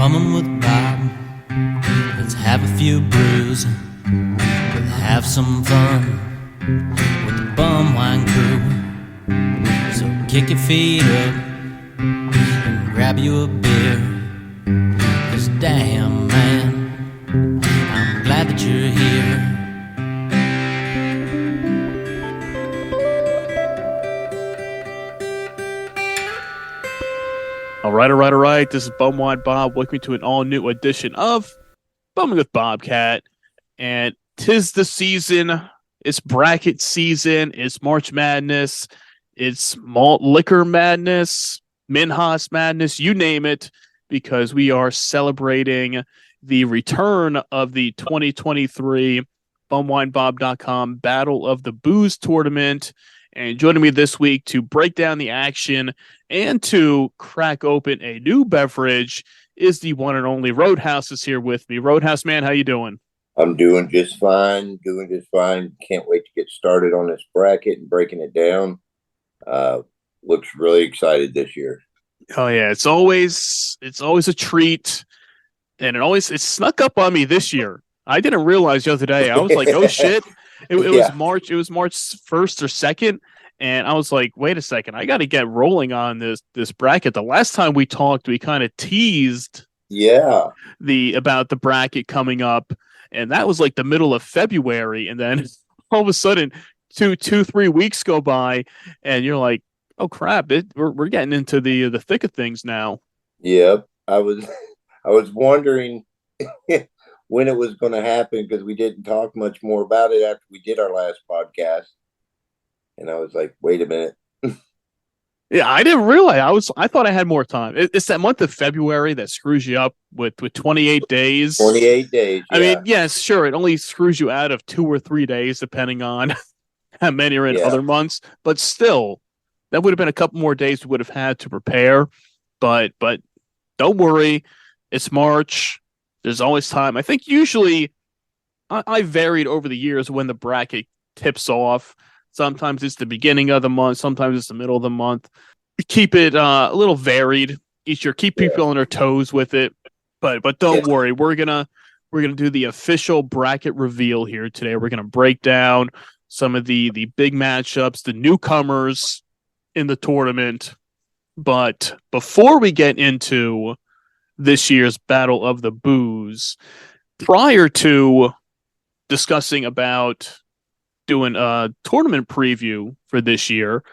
Bumming with Bob. Let's have a few brews. We'll have some fun with the bum wine crew. So kick your feet up and grab you a beer. 'Cause damn, man, I'm glad that you're here. All right. This is Bumwine Bob. Welcome to an all-new edition of Bumming with Bobcat. And 'tis the season. It's bracket season. It's March Madness. It's malt liquor madness, Minhas madness, you name it, because we are celebrating the return of the 2023 BumwineBob.com Battle of the Booze tournament. And joining me this week to break down the action and to crack open a new beverage is the one and only Roadhouse is here with me. Roadhouse, man, how you doing? I'm doing just fine. Can't wait to get started on this bracket and breaking it down. Looks really excited this year. Oh yeah, it's always a treat, and it snuck up on me this year. I didn't realize the other day. I was like, oh shit. It was March 1st or 2nd, and I was like, wait a second, I got to get rolling on this bracket. The last time we talked, we kind of teased about the bracket coming up, and that was like the middle of February, and then all of a sudden 3 weeks go by, and you're like, oh crap, we're getting into the thick of things now. Yep. I was wondering when it was going to happen, because we didn't talk much more about it after we did our last podcast. And I was like, wait a minute. Yeah, I didn't realize. I thought I had more time. It's that month of February that screws you up with 28 days. 28 days. Yeah. I mean, yes, sure. It only screws you out of 2 or 3 days, depending on how many are in other months. But still, that would have been a couple more days we would have had to prepare. But don't worry. It's March. There's always time. I think usually I varied over the years when the bracket tips off. Sometimes it's the beginning of the month. Sometimes it's the middle of the month. Keep it a little varied each year. Keep people on their toes with it. But don't worry. We're gonna do the official bracket reveal here today. We're gonna break down some of the big matchups, the newcomers in the tournament. But before we get into this year's Battle of the Booze, prior to discussing about doing a tournament preview for this year,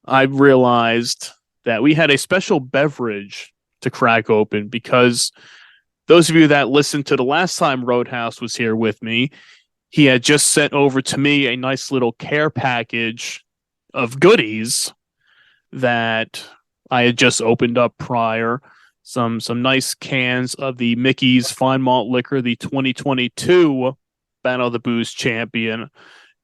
I realized that we had a special beverage to crack open, because those of you that listened to the last time Roadhouse was here with me, he had just sent over to me a nice little care package of goodies that I had just opened up prior. Some nice cans of the Mickey's Fine Malt Liquor, the 2022 Battle of the Booze champion,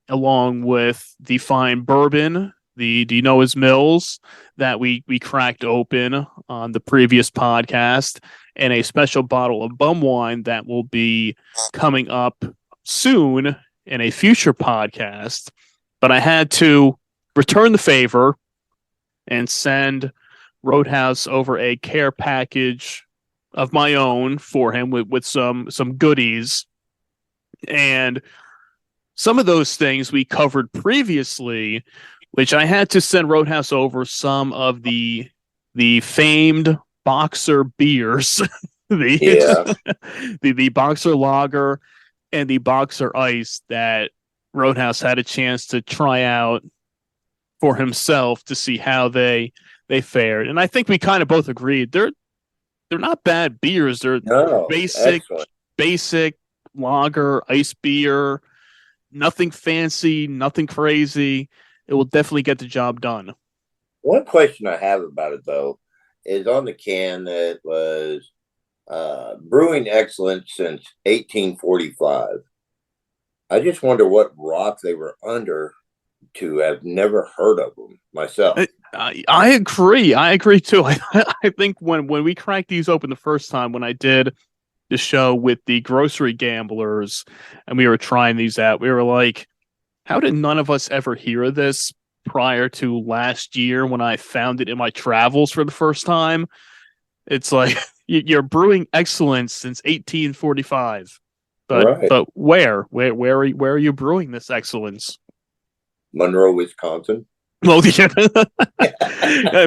along with the fine bourbon, the Do You Know His Mills, that we cracked open on the previous podcast, and a special bottle of bum wine that will be coming up soon in a future podcast. But I had to return the favor and send Roadhouse over a care package of my own for him with some goodies. And some of those things we covered previously, which I had to send Roadhouse over some of the famed Boxer beers, the Boxer Lager and the Boxer Ice that Roadhouse had a chance to try out for himself to see how they fared. And I think we kind of both agreed they're not bad beers. They're basic lager, ice beer, nothing fancy, nothing crazy. It will definitely get the job done. One question I have about it, though, is on the can that was brewing excellence since 1845. I just wonder what rock they were under to have never heard of them myself. I agree too. I think when we cracked these open the first time, when I did the show with the grocery gamblers and we were trying these out, we were like, how did none of us ever hear of this prior to last year when I found it in my travels for the first time? It's like, you're brewing excellence since 1845. But Right. where are you brewing this excellence? Monroe, Wisconsin. Well, yeah.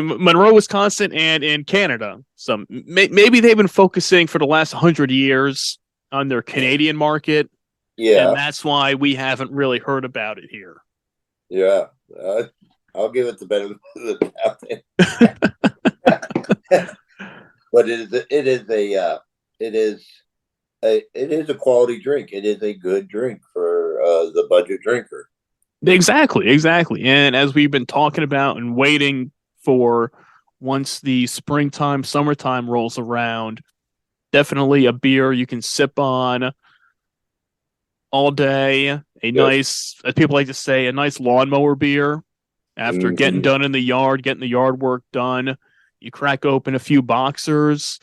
Monroe, Wisconsin, and in Canada. So maybe they've been focusing for the last 100 years on their Canadian market, Yeah. and that's why we haven't really heard about it here. Yeah. I'll give it the benefit of the doubt. But it is a quality drink. It is a good drink for the budget drinker. Exactly. And as we've been talking about and waiting for, once the springtime, summertime rolls around, definitely a beer you can sip on all day. Nice, as people like to say, a nice lawnmower beer after getting done in the yard, getting the yard work done. You crack open a few boxers,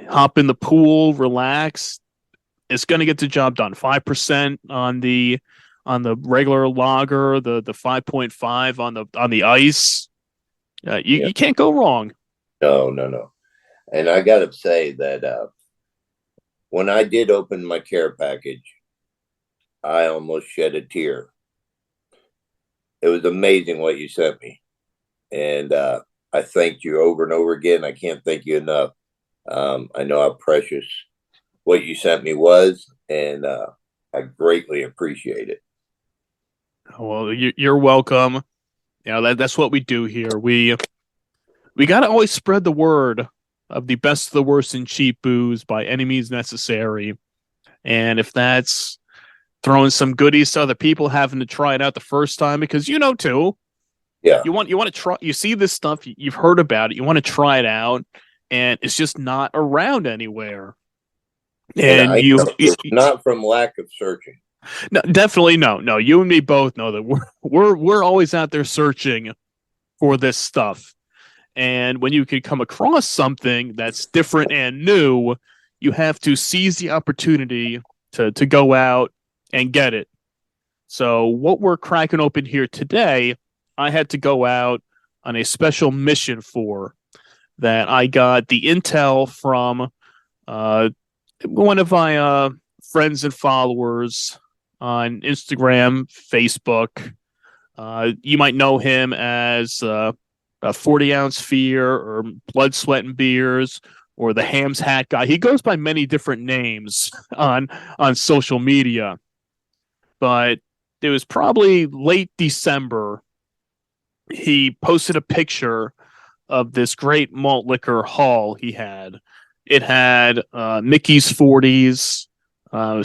hop in the pool, relax. It's going to get the job done. 5% on the regular lager, the 5.5 on the ice. You can't go wrong. No. And I got to say that when I did open my care package, I almost shed a tear. It was amazing what you sent me. And I thanked you over and over again. I can't thank you enough. I know how precious what you sent me was, and I greatly appreciate it. Well, you're welcome. You know, that's what we do here. We got to always spread the word of the best of the worst in cheap booze by any means necessary. And if that's throwing some goodies to other people, having to try it out the first time, because too. Yeah. You want to try, you see this stuff, you've heard about it, you want to try it out, and it's just not around anywhere. And it's not from lack of searching. No, definitely no. You and me both know that we're always out there searching for this stuff. And when you can come across something that's different and new, you have to seize the opportunity to go out and get it. So what we're cracking open here today, I had to go out on a special mission for, that I got the intel from one of my friends and followers on Instagram, Facebook. You might know him as 40 Ounce Fear or Blood, Sweat, and Beers, or the Ham's Hat Guy. He goes by many different names on social media. But it was probably late December. He posted a picture of this great malt liquor haul he had. It had Mickey's 40s,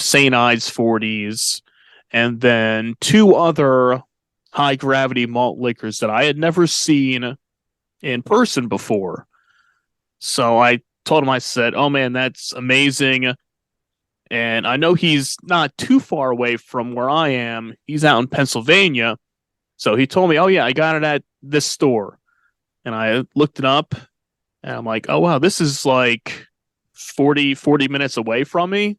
St. Ides 40s, and then two other high gravity malt liquors that I had never seen in person before. So I told him, I said, "Oh man, that's amazing." And I know he's not too far away from where I am. He's out in Pennsylvania. So he told me, "Oh yeah, I got it at this store." And I looked it up, and I'm like, "Oh wow, this is like 40 minutes away from me."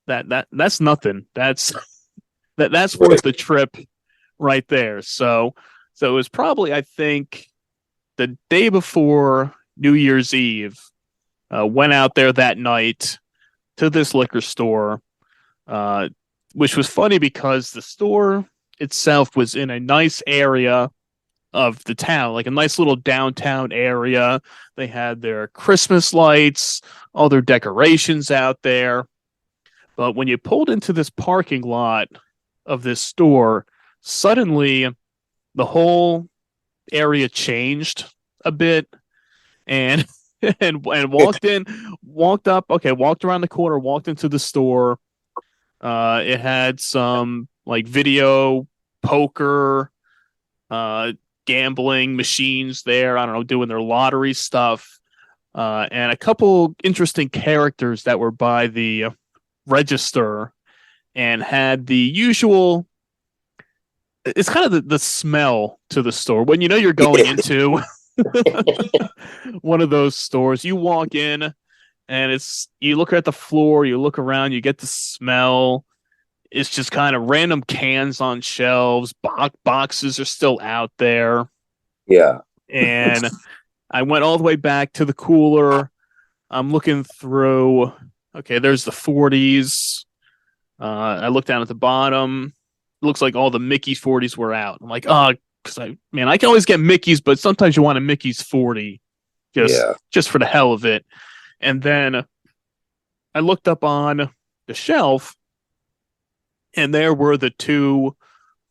That's nothing. That's worth the trip right there. So it was probably, I think, the day before New Year's Eve. Went out there that night to this liquor store, which was funny because the store itself was in a nice area of the town, like a nice little downtown area. They had their Christmas lights, all their decorations out there. But when you pulled into this parking lot of this store, suddenly the whole area changed a bit, and walked around the corner, walked into the store. It had some like video poker, gambling machines there. I don't know, doing their lottery stuff, and a couple interesting characters that were by the register, and had the usual. It's kind of the smell to the store when you're going into one of those stores. You walk in, and you look at the floor, you look around, you get the smell. It's just kind of random cans on shelves. Boxes are still out there. Yeah. And I went all the way back to the cooler. I'm looking through. Okay, there's the 40s. I look down at the bottom. It looks like all the Mickey's 40s were out. I'm like, oh, because I can always get Mickey's, but sometimes you want a Mickey's 40, just for the hell of it. And then I looked up on the shelf, and there were the two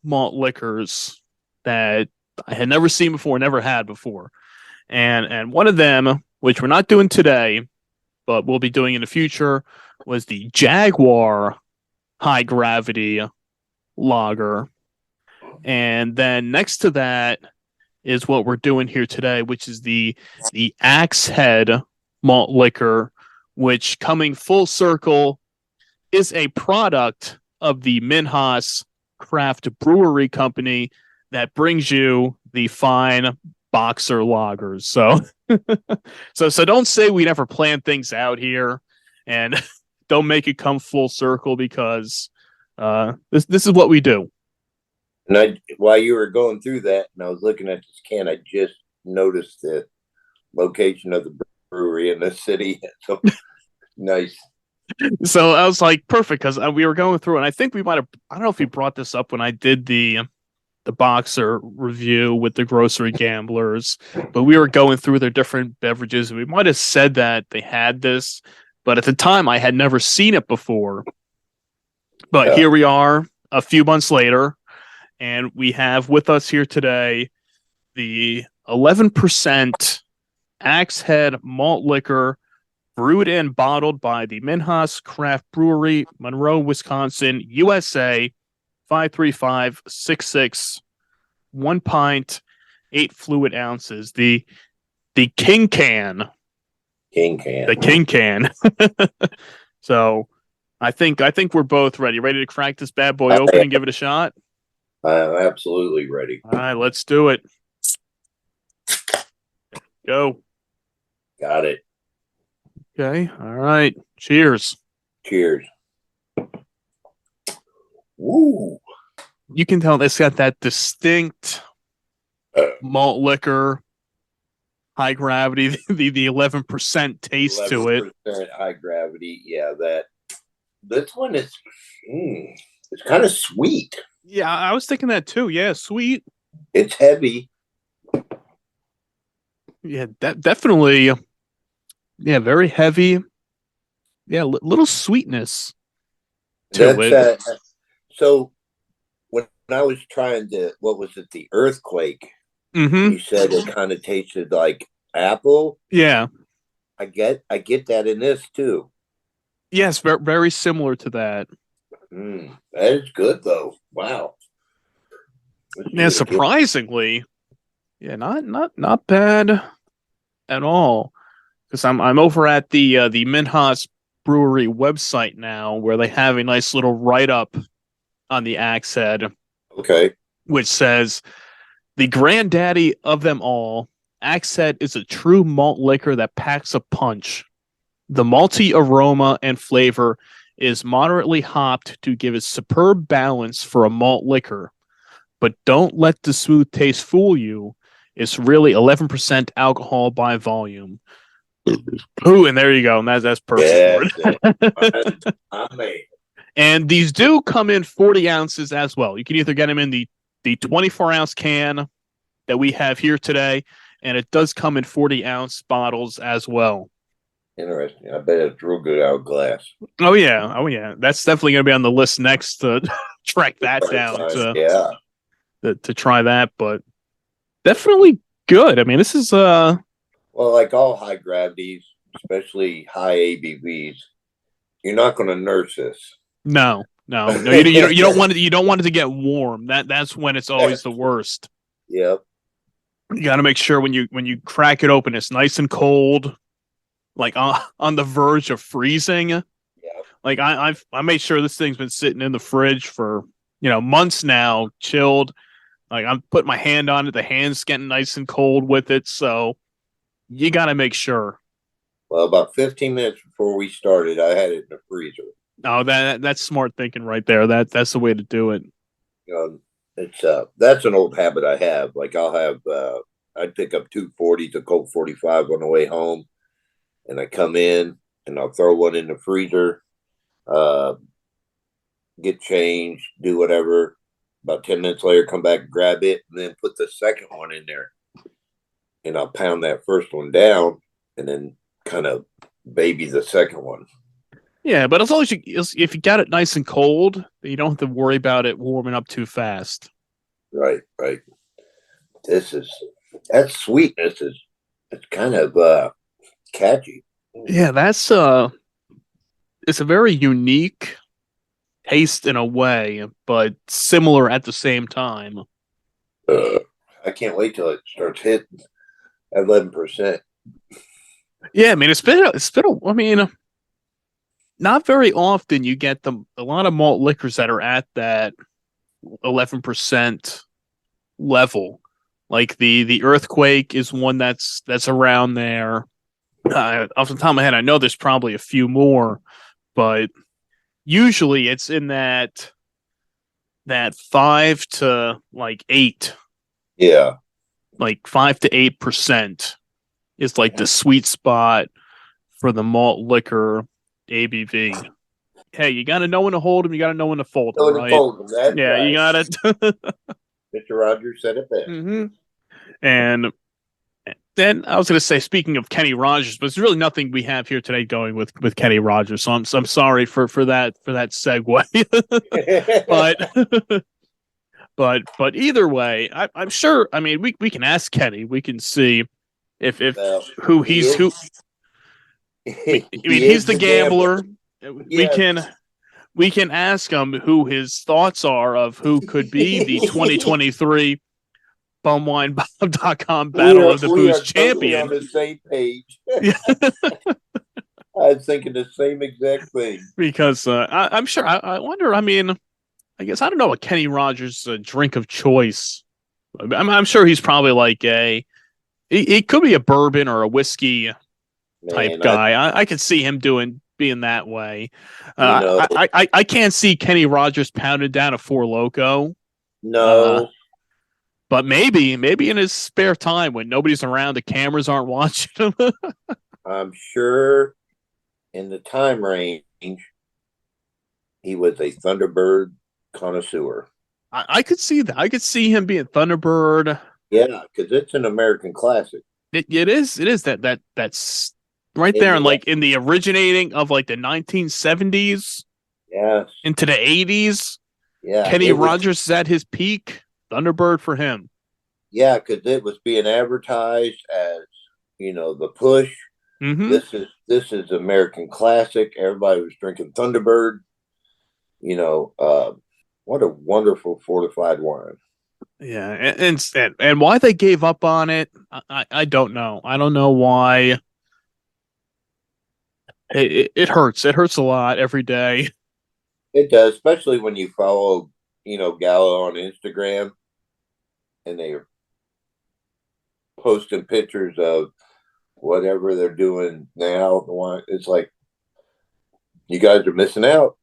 malt liquors that I had never seen before, never had before. And one of them, which we're not doing today, but we'll be doing in the future, was the Jaguar High Gravity Lager. And then next to that is what we're doing here today, which is the Axe Head Malt Liquor, which, coming full circle, is a product of the Minhas Craft Brewery Company that brings you the fine Boxer lagers. So don't say we never plan things out here, and don't make it come full circle, because this is what we do. And while you were going through that, and I was looking at this can, I just noticed the location of the brewery in this city. So nice. So I was like, perfect, because we were going through, and I think we might have. I don't know if we brought this up when I did the Boxer review with the Grocery Gamblers, but we were going through their different beverages, and we might have said that they had this, but at the time I had never seen it before. But Here we are a few months later, and we have with us here today the 11% Axe Head Malt Liquor, brewed and bottled by the Minhas Craft Brewery, Monroe, Wisconsin, USA, 53566, 1 pint, 8 fluid ounces. The King Can. The King Can. So I think we're both ready to crack this bad boy open and give it a shot. I'm absolutely ready. All right, let's do it. Go. Got it. Okay. All right. Cheers. Cheers. Woo. You can tell it's got that distinct malt liquor, high gravity, the 11% taste 11% to it. High gravity. Yeah, this one is it's kind of sweet. Yeah, I was thinking that too. Yeah, sweet. It's heavy. Yeah, definitely. Yeah, very heavy. Yeah, little sweetness to it. So when I was trying what was it, the Earthquake? Mm-hmm. You said it kind of tasted like apple. Yeah, I get that in this too. Yes, very similar to that. That is good though. Wow. Yeah, surprisingly, yeah, not bad at all. Because I'm over at the Minhas Brewery website now, where they have a nice little write-up on the Axe Head. Okay. Which says, the granddaddy of them all, Axe Head is a true malt liquor that packs a punch. The malty aroma and flavor is moderately hopped to give it superb balance for a malt liquor. But don't let the smooth taste fool you. It's really 11% alcohol by volume. Ooh, and there you go. And that's perfect. Yeah, and these do come in 40 ounces as well. You can either get them in the 24-ounce can that we have here today, and it does come in 40-ounce bottles as well. Interesting. I bet it's real good out of glass. Oh yeah. That's definitely going to be on the list next to track that down. To try that, but definitely good. I mean, this is well, like all high gravities, especially high ABVs, you're not going to nurse this. No. You don't want it to get warm. That's when it's always the worst. Yep. You got to make sure when you crack it open, it's nice and cold, like on the verge of freezing. Yeah. Like I made sure this thing's been sitting in the fridge for months now, chilled. Like I'm putting my hand on it, the hand's getting nice and cold with it. So you got to make sure. Well, about 15 minutes before we started, I had it in the freezer. Oh, that's smart thinking right there. That's the way to do it. It's that's an old habit I have. Like I'd pick up 240s, a Colt 45 on the way home, and I come in and I'll throw one in the freezer, get changed, do whatever. About 10 minutes later, come back, grab it, and then put the second one in there. And I'll pound that first one down and then kind of baby the second one. Yeah, but as long as if you got it nice and cold, you don't have to worry about it warming up too fast. Right. That sweetness is it's kind of catchy. Yeah, that's it's a very unique taste in a way, but similar at the same time. I can't wait till it starts hitting 11%. Yeah, I mean I mean, not very often you get a lot of malt liquors that are at that 11% level. Like the Earthquake is one that's around there. Off the top of my head, I know there's probably a few more, but usually it's in that 5 to like 8. Yeah. Like 5 to 8% is like the sweet spot for the malt liquor ABV. Hey, you got to know when to hold them. You got to know when to fold them, right? Yeah, right. You got it. Mr. Rogers said it best. Mm-hmm. And then I was going to say, speaking of Kenny Rogers, but there's really nothing we have here today going with Kenny Rogers. So I'm sorry for that segue. but either way, I'm sure. I mean, we can ask Kenny. We can see if who he's who. I mean, he's the gambler. Yes. We can ask him who his thoughts are of who could be the 2023 BumWineBob.com Battle of the Booze champion. Totally on the same page. I was thinking the same exact thing. Because I'm sure. I wonder. I mean, I guess I don't know what Kenny Rogers' drink of choice. I'm sure he's probably like it could be a bourbon or a whiskey type guy. I could see him being that way. I can't see Kenny Rogers pounded down a Four Loko. No. But maybe in his spare time when nobody's around, the cameras aren't watching him. I'm sure in the time range, he was a Thunderbird connoisseur. I could see that. I could see him being Thunderbird. Yeah, because it's an American classic. It is. That's right there, and like in the originating of like the 1970s. Yes. Into the 80s. Yeah. Kenny Rogers is at his peak. Thunderbird for him. Yeah, because it was being advertised as, the push. Mm-hmm. This is American classic. Everybody was drinking Thunderbird. What a wonderful fortified wine. Yeah, and why they gave up on it, I don't know. I don't know why. It hurts. It hurts a lot every day. It does, especially when you follow, Gallo on Instagram, and they're posting pictures of whatever they're doing now. It's like you guys are missing out.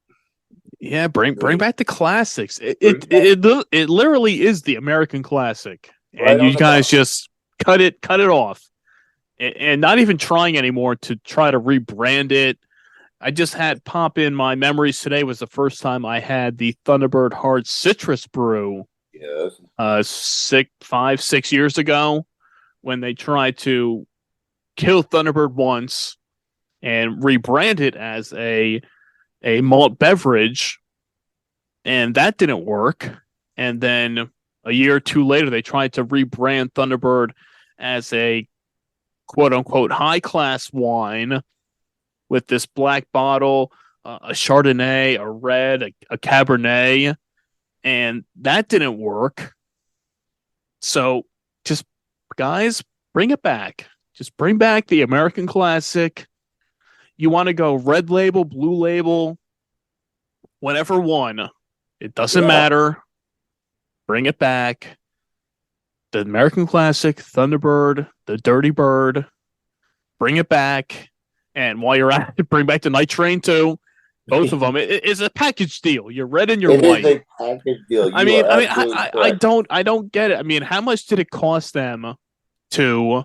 Yeah, bring back the classics. It literally is the American classic, and you guys just cut it off, and not even trying anymore to try to rebrand it. I just had pop in my memories today was the first time I had the Thunderbird Hard Citrus Brew. Yes. 6 years ago, when they tried to kill Thunderbird once and rebrand it as a malt beverage, and that didn't work. And then a year or two later, they tried to rebrand Thunderbird as a quote-unquote high-class wine with this black bottle, a Chardonnay, a red, a Cabernet, and that didn't work. So just, guys, bring it back. Just bring back the American classic. You want to go red label, blue label, whatever one. It doesn't matter. Bring it back. The American classic, Thunderbird, the Dirty Bird. Bring it back. And while you're at it, bring back the Night Train too. Both of them. It is a package deal. You're red and you're white. It is a package deal. I don't get it. I mean, how much did it cost them to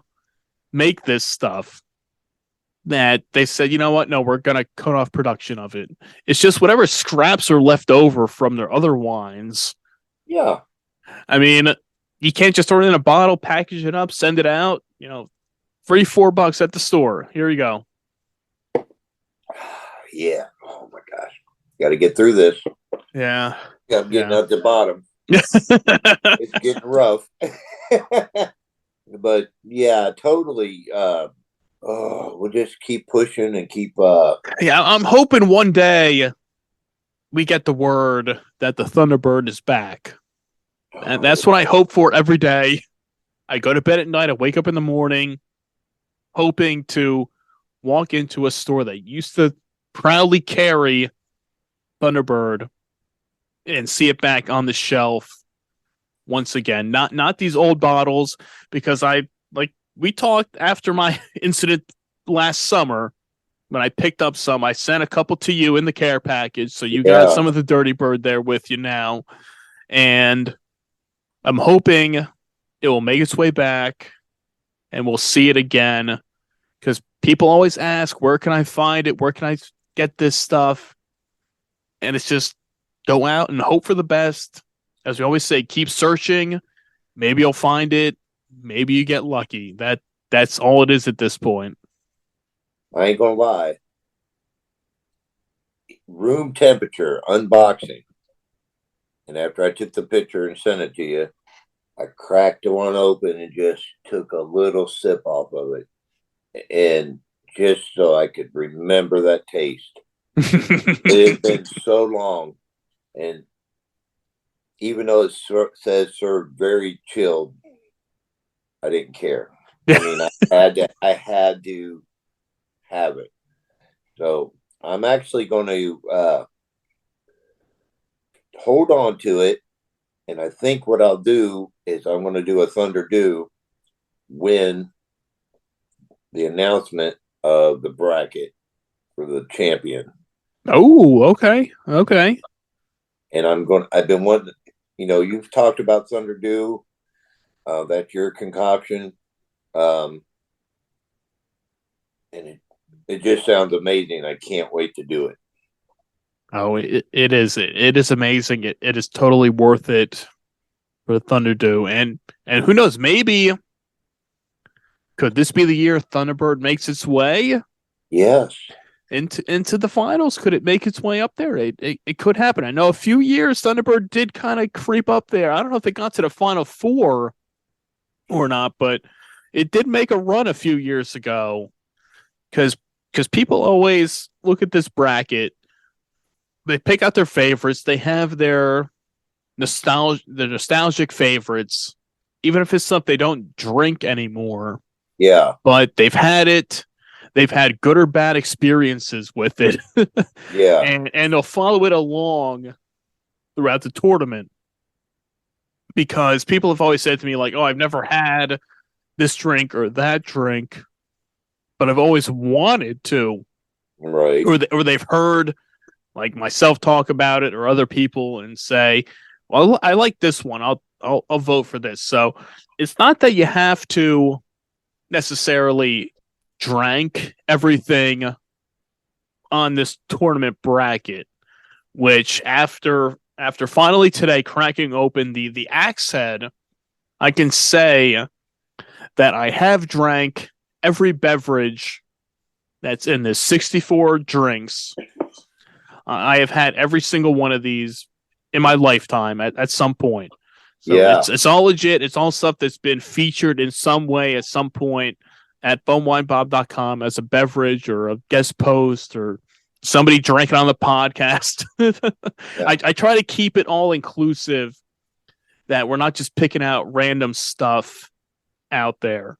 make this stuff? that they said, you know what? No, we're going to cut off production of it. It's just whatever scraps are left over from their other wines. Yeah. I mean, you can't just throw it in a bottle, package it up, send it out. Free $4 at the store. Here you go. Yeah. Oh my gosh. Got to get through this. Yeah. I'm getting up the bottom. It's getting rough. But yeah, totally. We'll just keep pushing and keep. Yeah, I'm hoping one day we get the word that the Thunderbird is back. And that's what I hope for every day. I go to bed at night. I wake up in the morning hoping to walk into a store that used to proudly carry Thunderbird and see it back on the shelf once again. Not these old bottles, because we talked after my incident last summer when I picked up some. I sent a couple to you in the care package, so you got some of the Dirty Bird there with you now. And I'm hoping it will make its way back and we'll see it again, because people always ask, where can I find it? Where can I get this stuff? And it's just go out and hope for the best. As we always say, keep searching. Maybe you'll find it. Maybe you get lucky. That's all it is at this point. I ain't gonna lie. Room temperature unboxing. And after I took the picture and sent it to you, I cracked the one open and just took a little sip off of it. And just so I could remember that taste. It had been so long. And even though it says served very chilled, I didn't care. I mean, I had to have it. So I'm actually going to hold on to it. And I think what I'll do is I'm going to do a Thunder Dew when the announcement of the bracket for the champion. Oh, okay. Okay. And I've been wanting, you've talked about Thunder Dew. That's your concoction. And it just sounds amazing. I can't wait to do it. Oh, it is. It is amazing. It is totally worth it for Thunder Dew. And who knows, maybe could this be the year Thunderbird makes its way? Yes. Into the finals? Could it make its way up there? It could happen. I know a few years Thunderbird did kind of creep up there. I don't know if it got to the Final Four or not, but it did make a run a few years ago. Because people always look at this bracket, they pick out their favorites, they have their nostalgic favorites, even if it's stuff they don't drink anymore. Yeah. But they've had it. They've had good or bad experiences with it. Yeah. And they'll follow it along throughout the tournament. Because people have always said to me, like, oh, I've never had this drink or that drink, but I've always wanted to. Right. Or they've heard, like, myself talk about it or other people and say, well, I like this one. I'll vote for this. So it's not that you have to necessarily drank everything on this tournament bracket, which after finally today cracking open the Axe Head, I can say that I have drank every beverage that's in this 64 drinks. I have had every single one of these in my lifetime at some point. So yeah. It's all legit. It's all stuff that's been featured in some way at some point at bonewinebob.com as a beverage or a guest post or somebody drinking on the podcast. Yeah. I try to keep it all inclusive, that we're not just picking out random stuff out there.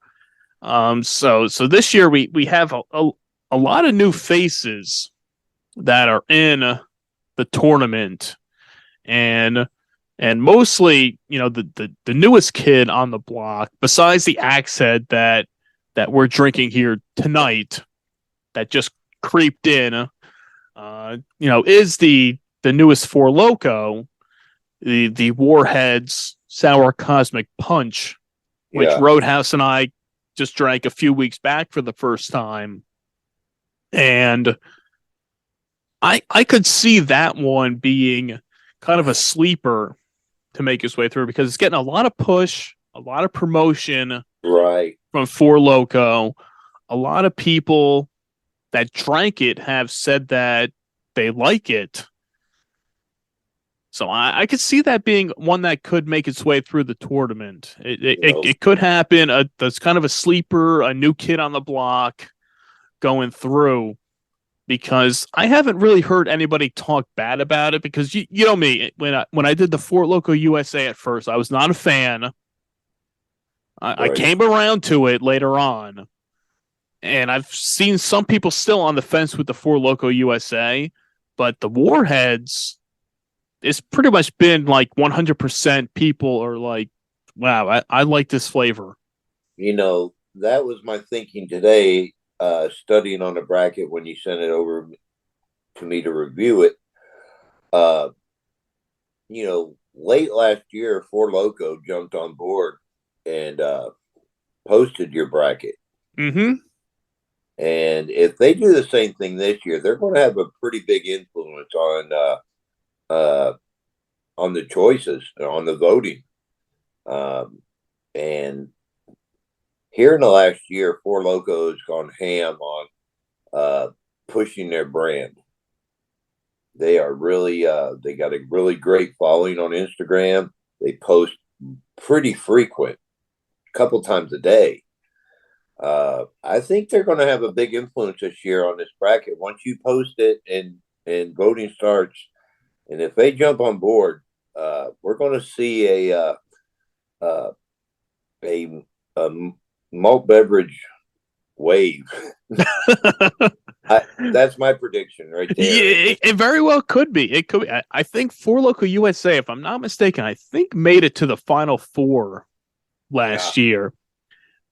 So this year we have a lot of new faces that are in the tournament, and mostly, the newest kid on the block, besides the Axe Head that we're drinking here tonight, that just creeped in, is the newest for Loko, the Warheads Sour Cosmic Punch, which Roadhouse and I just drank a few weeks back for the first time. And I could see that one being kind of a sleeper to make its way through because it's getting a lot of push, a lot of promotion Right. from Four Loko. A lot of people that drank it have said that they like it. So I could see that being one that could make its way through the tournament. It could happen. That's kind of a sleeper, a new kid on the block going through. Because I haven't really heard anybody talk bad about it. Because you know me, when I did the Four Loko USA at first, I was not a fan. I came around to it later on, and I've seen some people still on the fence with the Four Loko USA, but the Warheads, it's pretty much been like 100% people are like, wow, I like this flavor. You know, that was my thinking today, studying on the bracket when you sent it over to me to review it. You know, late last year, Four Loko jumped on board and posted your bracket. Mm-hmm. And if they do the same thing this year, they're going to have a pretty big influence on the choices, on the voting. And here in the last year, Four Loko has gone ham on pushing their brand. They are really, they got a really great following on Instagram. They post pretty frequent, a couple times a day. I think they're going to have a big influence this year on this bracket. Once you post it and voting starts, and if they jump on board, we're going to see a malt beverage wave. That's my prediction right there. Yeah, it very well could be. It could be. I think Four Loko USA, if I'm not mistaken, I think made it to the Final Four last year.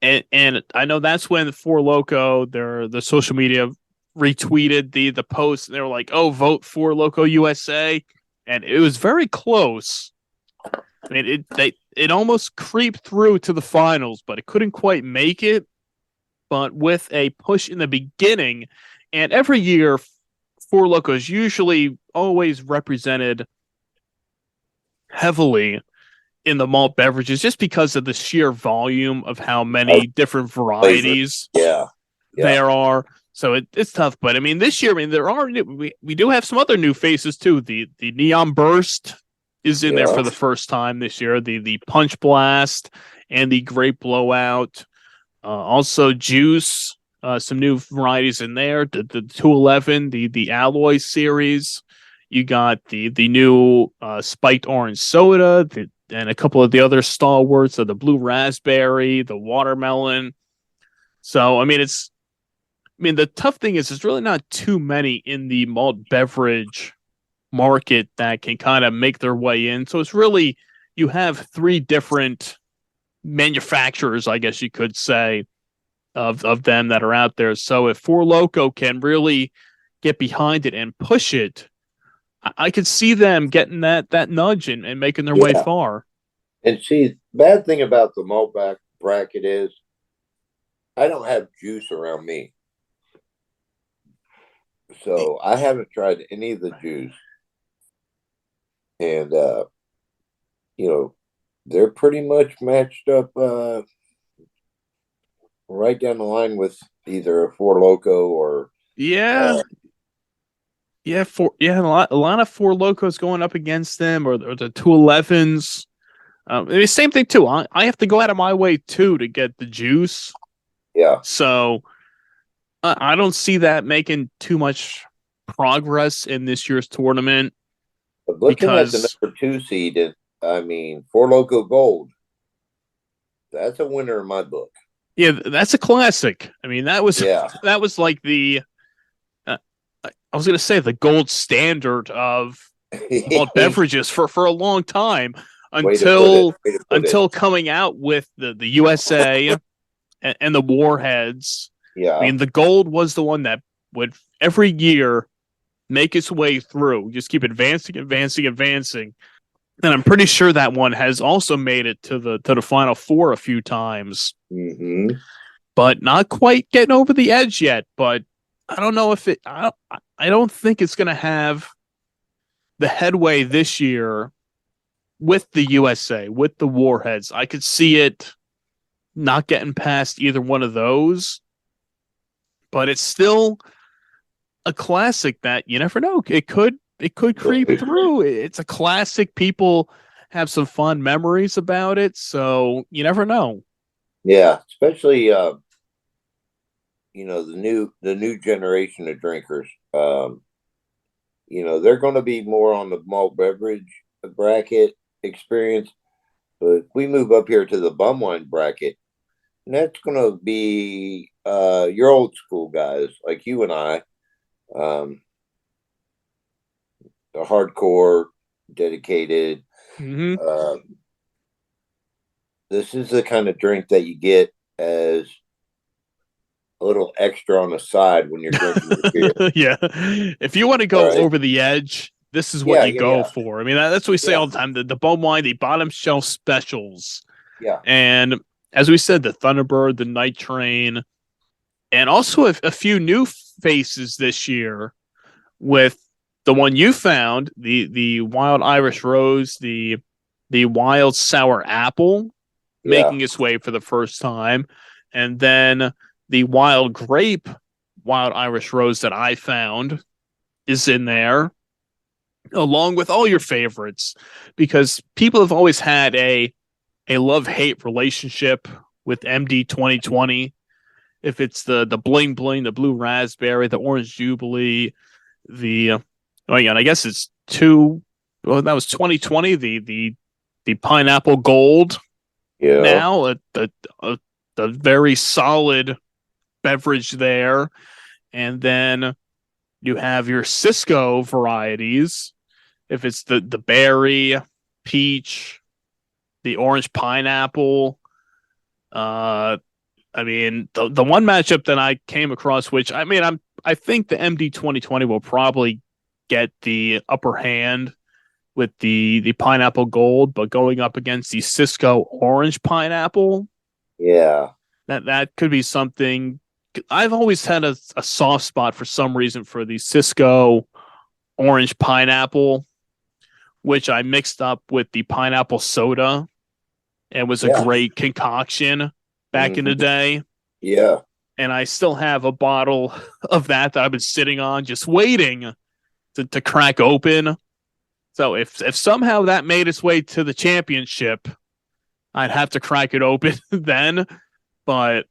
And I know that's when Four Loko, the social media retweeted the post, and they were like, "Oh, vote Four Loko USA," and it was very close. I mean, it almost creeped through to the finals, but it couldn't quite make it. But with a push in the beginning, and every year, Four Loko is usually always represented heavily in the malt beverages just because of the sheer volume of how many different varieties there are. So it's tough. But I mean, this year, I mean, there are we do have some other new faces too. The Neon Burst is in there for the first time this year. The Punch Blast and the Grape Blowout. Also Juice, some new varieties in there. The 211, the Alloy series. You got the new Spiked Orange Soda, and a couple of the other stalwarts of the Blue Raspberry, the Watermelon. So, I mean, the tough thing is there's really not too many in the malt beverage market that can kind of make their way in. So it's really, you have three different manufacturers, I guess you could say, of them that are out there. So if Four Loko can really get behind it and push it, I could see them getting that nudge and making their way far. And see, bad thing about the malt bracket is I don't have juice around me. So I haven't tried any of the juice. And, you know, they're pretty much matched up right down the line with either a Four Loko or a lot of Four Lokos going up against them, or the 211s. Same thing too. I have to go out of my way too to get the juice. Yeah. So I don't see that making too much progress in this year's tournament. But looking at the number 2 seed, I mean, Four Loko Gold, that's a winner in my book. Yeah, that's a classic. I mean, that was like the I was going to say the gold standard of malt beverages for a long time until coming out with the USA and the Warheads. Yeah. I mean, the gold was the one that would every year make its way through, just keep advancing. And I'm pretty sure that one has also made it to the Final Four a few times. Mm-hmm. But not quite getting over the edge yet. But I don't know if I don't think it's going to have the headway this year with the USA, with the Warheads. I could see it not getting past either one of those, but it's still a classic that you never know. It could creep through. It's a classic. People have some fond memories about it, so you never know. Yeah, especially the new generation of drinkers. They're going to be more on the malt beverage bracket experience, but we move up here to the bum wine bracket, and that's going to be your old school guys like you and I, um, the hardcore, dedicated. Mm-hmm. Uh, this is the kind of drink that you get as a little extra on the side when you're drinking your beer. Yeah. If you want to All go right. over the edge, this is what Yeah, you yeah, go yeah, for. I mean, that's what we say yeah, all the time. The bum wine, the bottom shelf specials. yeah, And as we said, the Thunderbird, the Night Train, and also a few new faces this year with the one you found, the Wild Irish Rose, the Wild Sour Apple yeah, making its way for the first time, and then the Wild Grape Wild Irish Rose that I found is in there, along with all your favorites, because people have always had a love hate relationship with MD 2020. If it's the bling bling, the blue raspberry, the orange jubilee, the oh yeah, and I guess it's two. Well, that was 2020. The pineapple gold. yeah, Now the very solid beverage there, and then you have your Cisco varieties. If it's the berry, peach, the orange pineapple. Uh, I mean the one matchup that I came across, which I think the MD 2020 will probably get the upper hand with the pineapple gold, but going up against the Cisco orange pineapple, yeah, that could be something. I've always had a soft spot for some reason for the Cisco orange pineapple, which I mixed up with the pineapple soda and was a yeah, great concoction back in the hmm, day. yeah. And I still have a bottle of that I've been sitting on, just waiting to crack open. So if somehow that made its way to the championship, I'd have to crack it open then. But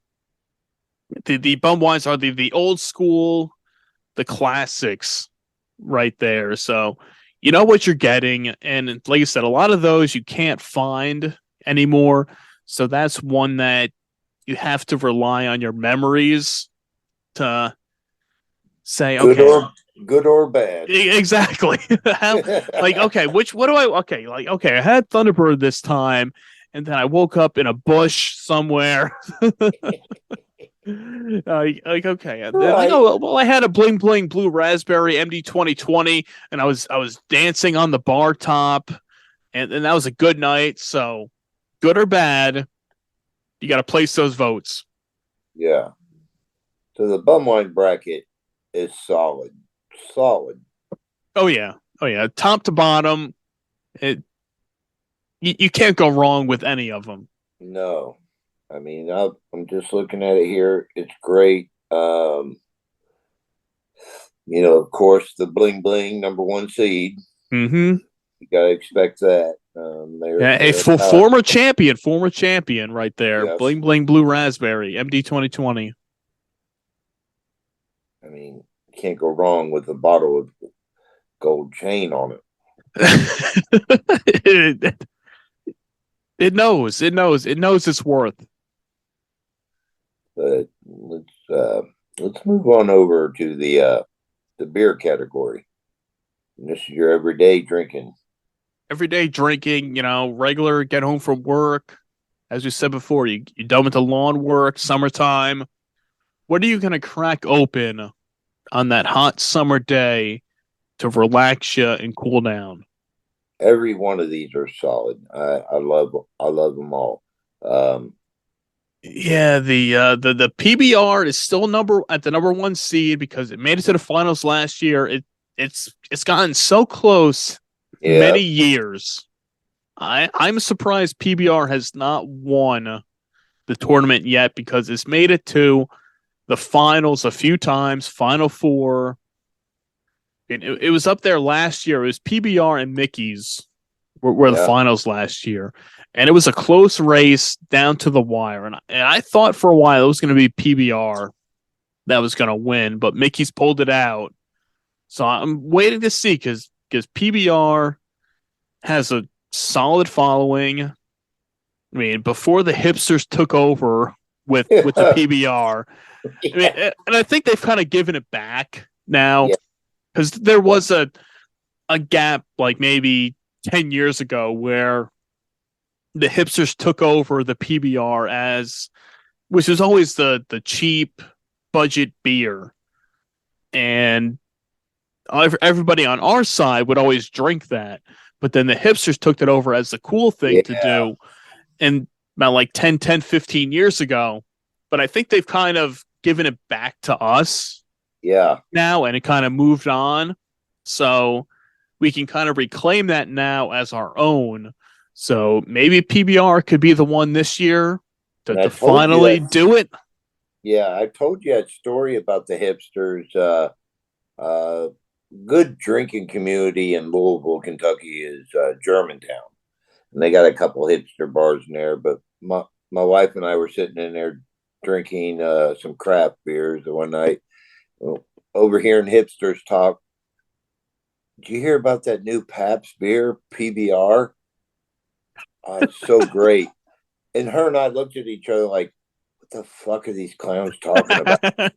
the bum wines are the old school, the classics right there. So you know what you're getting. And like I said, a lot of those you can't find anymore. So that's one that you have to rely on your memories to say, Good okay, or good or bad. exactly. How, like, okay, what do I, okay, like, okay, I had Thunderbird this time, and then I woke up in a bush somewhere. Okay, and All then like, right. oh well, I had a bling bling blue raspberry MD 2020, and I was dancing on the bar top, and that was a good night. So, good or bad, you got to place those votes. Yeah. So the bum wine bracket is solid. Solid. Oh yeah, top to bottom, it you can't go wrong with any of them. No. I mean, I'm just looking at it here. It's great. Of course, the bling bling number one seed. Mm-hmm. You gotta expect that. Yeah, a They're former champion, right there. yes. Bling bling blue raspberry, MD 2020. I mean, you can't go wrong with a bottle of gold chain on it. it, it knows its worth. But let's move on over to the beer category. And this is your everyday drinking. Everyday drinking, regular, get home from work. As we said before, you done with the lawn work, summertime. What are you gonna crack open on that hot summer day to relax you and cool down? Every one of these are solid. I love them all. Um, Yeah, the PBR is still at the number one seed because it made it to the finals last year. It's gotten so close many years. I'm surprised PBR has not won the tournament yet because it's made it to the finals a few times, Final Four. It was up there last year. It was PBR and Mickey's were the finals last year. And it was a close race down to the wire. And I thought for a while it was going to be PBR that was going to win, but Mickey's pulled it out. So I'm waiting to see because PBR has a solid following. I mean, before the hipsters took over with the PBR, I mean, and I think they've kind of given it back now because there was a gap like maybe 10 years ago where the hipsters took over the PBR which was always the cheap budget beer. And everybody on our side would always drink that. But then the hipsters took it over as the cool thing to do. And about like 15 years ago. But I think they've kind of given it back to us now, and it kind of moved on. So we can kind of reclaim that now as our own. So maybe PBR could be the one this year to finally do it. Yeah, I told you that story about the hipsters. Good drinking community in Louisville, Kentucky is Germantown. And they got a couple hipster bars in there. But my wife and I were sitting in there drinking some craft beers the one night. Overhearing hipsters talk. Did you hear about that new Pabst beer, PBR? It's so great. And her and I looked at each other like, what the fuck are these clowns talking about?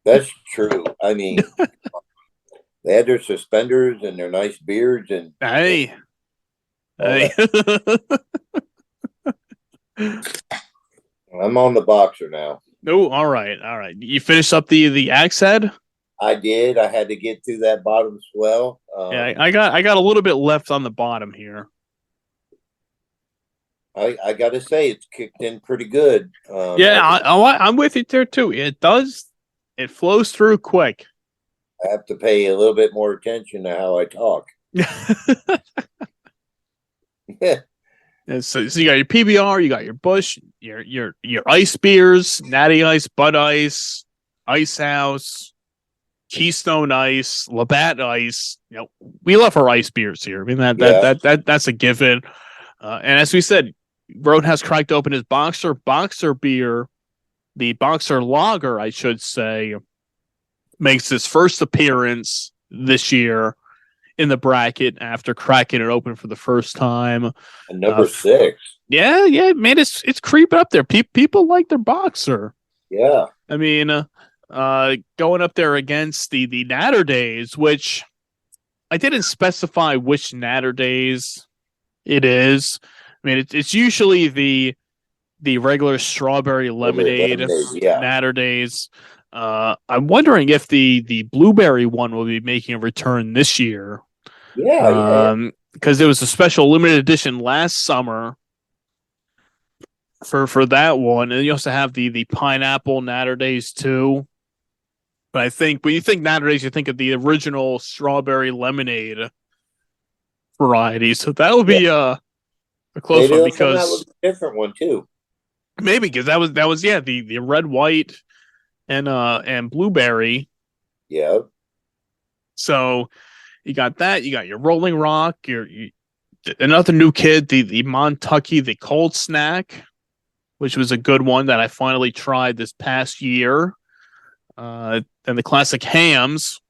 That's true. I mean, they had their suspenders and their nice beards and hey. I'm on the boxer now. Oh, all right. You finished up the axe head? I did. I had to get through that bottom swell. I got a little bit left on the bottom here. I got to say, it's kicked in pretty good. I'm with you there too. It does. It flows through quick. I have to pay a little bit more attention to how I talk. And so you got your PBR, you got your Busch, your ice beers, Natty Ice, Bud Ice, Ice House, Keystone Ice, Labatt Ice. We love our ice beers here. I mean that's a given. And as we said, Roadhouse cracked open his boxer beer, the boxer lager, I should say, makes his first appearance this year in the bracket after cracking it open for the first time. And number 6. Yeah, man, it's creeping up there. People like their boxer. Yeah. I mean, going up there against the Natter Days, which I didn't specify which Natter Days it is. I mean, it's usually the regular strawberry lemonade Natter Days. I'm wondering if the blueberry one will be making a return this year. Because there was a special limited edition last summer for that one, and you also have the pineapple Natter Days too. But I think when you think Natter Days, you think of the original strawberry lemonade variety. So that would be a close one because that was a different one too. Maybe because that was the red, white, and blueberry. Yeah. So you got that. You got your Rolling Rock. Another new kid, the Montucky, the cold snack, which was a good one that I finally tried this past year. And the classic hams.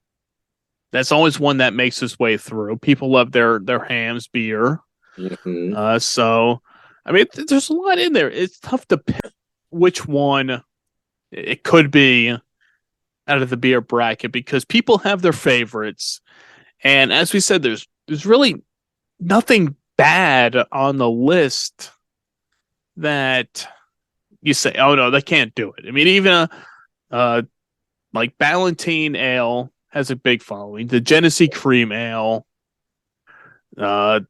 That's always one that makes its way through. People love their hams beer. Mm-hmm. So, I mean, there's a lot in there. It's tough to pick which one it could be out of the beer bracket because people have their favorites. And as we said, there's really nothing bad on the list that you say, oh no, they can't do it. I mean, even like Ballantine Ale has a big following. The Genesee Cream Ale, all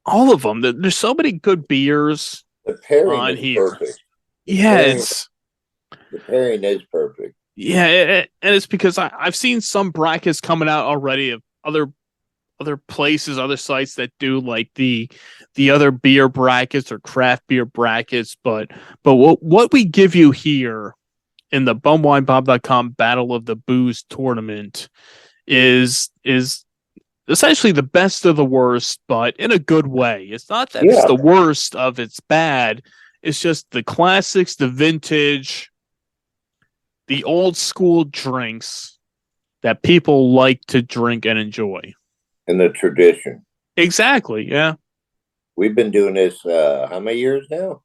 of them. There's so many good beers. The pairing on is here. perfect. The pairing is perfect. Yeah, and it's because I've seen some brackets coming out already of other places, other sites that do like the other beer brackets or craft beer brackets, but what we give you here in the bumwinebob.com Battle of the Booze tournament is essentially the best of the worst, but in a good way. It's not that it's the worst of it's bad. It's just the classics, the vintage, the old school drinks that people like to drink and enjoy. And the tradition. Exactly, yeah. We've been doing this how many years now?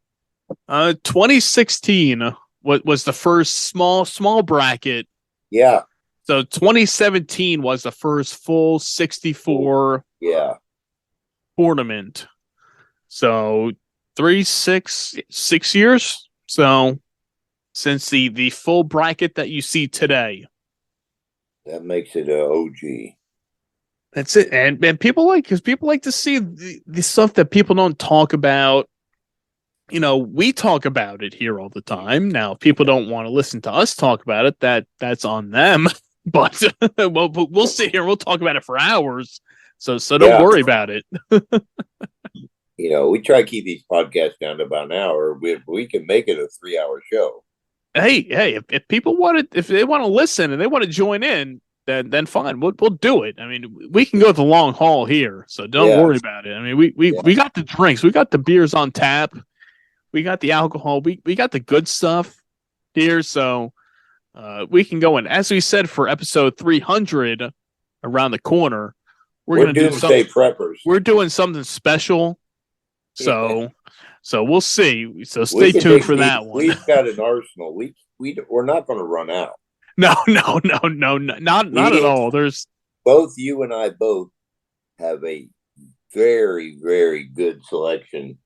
2016 was the first small bracket. Yeah. So 2017 was the first full 64 tournament. So 6 years. So since the full bracket that you see today. That makes it an OG. That's it. And people like to see the stuff that people don't talk about. You know, we talk about it here all the time. Now, if people don't want to listen to us talk about it, that's on them. But we'll sit here. We'll talk about it for hours. So don't worry about it. You know, we try to keep these podcasts down to about an hour. We can make it a 3-hour show. Hey, if people want it, if they want to listen and they want to join in, then fine. We'll do it. I mean, we can go the long haul here, so don't worry about it. I mean, we got the drinks, we got the beers on tap, we got the alcohol, we got the good stuff here, so we can go in. As we said for episode 300 around the corner, we're gonna do something. Preppers. We're doing something special. So we'll see. So stay tuned for that one. We've got an arsenal. We're not going to run out. No, not at all. There's both you and I both have a very, very good selection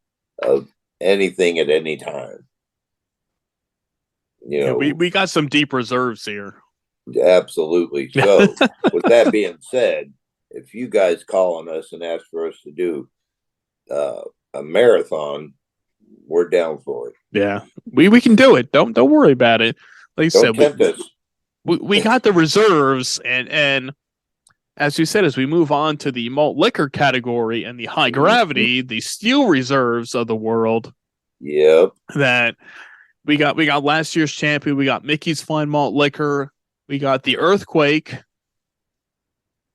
of anything at any time. You know, we got some deep reserves here. Absolutely. So, with that being said, if you guys call on us and ask for us to do a marathon, we're down for it. Yeah, we can do it. Don't worry about it. Like I said, we got the reserves, and as you said, as we move on to the malt liquor category and the high gravity, the steel reserves of the world. Yep. That we got last year's champion. We got Mickey's Fine Malt Liquor. We got the Earthquake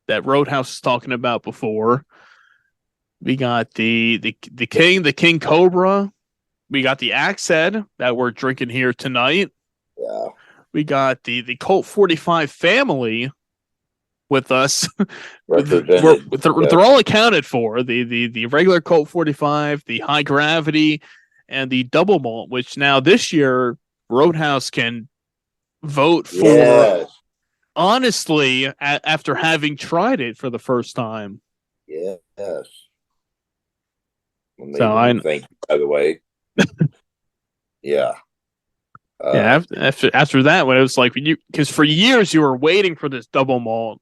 that Roadhouse was talking about before. We got the King Cobra. We got the Axe Head that we're drinking here tonight. Yeah. We got the Colt 45 family with us. They're all accounted for. The regular Colt 45, the high gravity, and the double malt, which now this year Roadhouse can vote for. Yes. Honestly, after having tried it for the first time. Yes. So thank you, by the way. Yeah. After that, when it was like because for years you were waiting for this double malt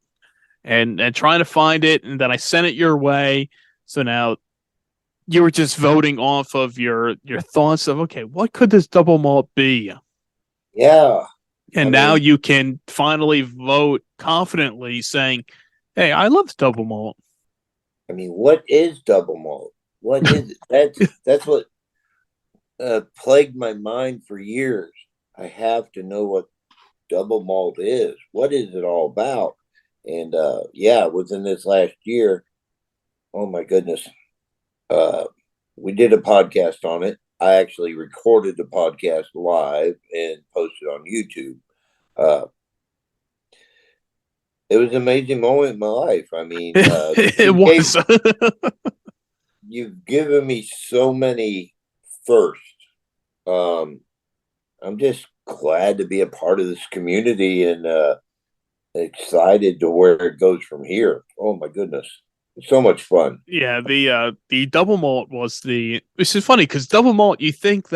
and trying to find it, and then I sent it your way. So now you were just voting off of your thoughts of, okay, what could this double malt be? Yeah. And now you can finally vote confidently, saying, "Hey, I love double malt." I mean, what is double malt? What is it? That's what plagued my mind for years. I have to know what double malt is. What is it all about? And within this last year, oh my goodness, we did a podcast on it. I actually recorded the podcast live and posted on YouTube. It was an amazing moment in my life. I mean, it was. You've given me so many firsts. I'm just glad to be a part of this community and excited to where it goes from here. Oh my goodness. It's so much fun. Yeah, the double malt was which is funny because double malt, you think